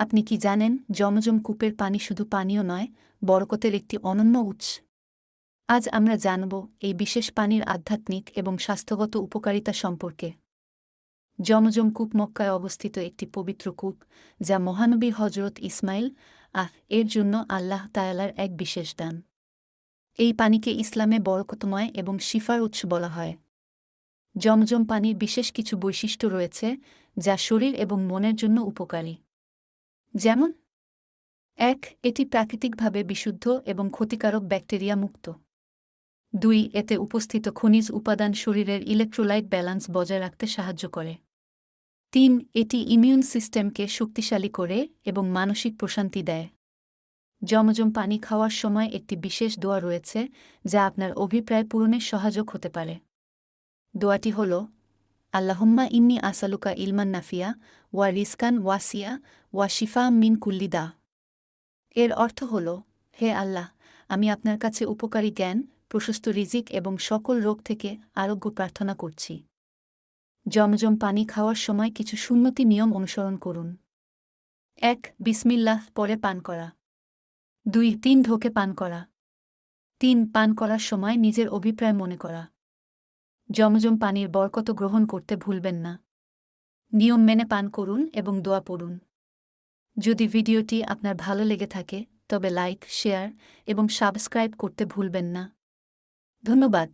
আপনি কি জানেন, জমজম কূপের পানি শুধু পানীয় নয়, বরকতের একটি অনন্য উৎস? আজ আমরা জানব এই বিশেষ পানির আধ্যাত্মিক এবং স্বাস্থ্যগত উপকারিতা সম্পর্কে। জমজম কূপ মক্কায় অবস্থিত একটি পবিত্র কূপ, যা মহানবী হজরত ইসমাইল এর জন্য আল্লাহ তায়ালার এক বিশেষ দান। এই পানিকে ইসলামে বরকতময় এবং শিফার উৎস বলা হয়। জমজম পানির বিশেষ কিছু বৈশিষ্ট্য রয়েছে, যা শরীর এবং মনের জন্য উপকারী। যেমন: ১. এটি প্রাকৃতিকভাবে বিশুদ্ধ এবং ক্ষতিকারক ব্যাকটেরিয়া মুক্ত। ২. এতে উপস্থিত খনিজ উপাদান শরীরের ইলেকট্রোলাইট ব্যালান্স বজায় রাখতে সাহায্য করে। ৩. এটি ইমিউন সিস্টেমকে শক্তিশালী করে এবং মানসিক প্রশান্তি দেয়। জমজম পানি খাওয়ার সময় একটি বিশেষ দোয়া রয়েছে, যা আপনার অভিপ্রায় পূরণে সহায়ক হতে পারে। দোয়াটি হল, আল্লাহুম্মা ইন্নি আসালুকা ইলমান নাফিয়া ওয়া রিজকান ওয়াসিয়া ওয়া শিফা মিন কুল্লি দা। এর অর্থ হল, হে আল্লাহ, আমি আপনার কাছে উপকারী জ্ঞান, প্রশস্ত রিজিক এবং সকল রোগ থেকে আরোগ্য প্রার্থনা করছি। জমজম পানি খাওয়ার সময় কিছু সুন্নতি নিয়ম অনুসরণ করুন। ১. বিসমিল্লাহ পরে পান করা। ২. ৩ ঢোকে পান করা। ৩. পান করার সময় নিজের অভিপ্রায় মনে করা। জমজম পানির বরকত গ্রহণ করতে ভুলবেন না। নিয়ম মেনে পান করুন এবং দোয়া পড়ুন। যদি ভিডিওটি আপনার ভালো লেগে থাকে, তবে লাইক, শেয়ার এবং সাবস্ক্রাইব করতে ভুলবেন না। ধন্যবাদ।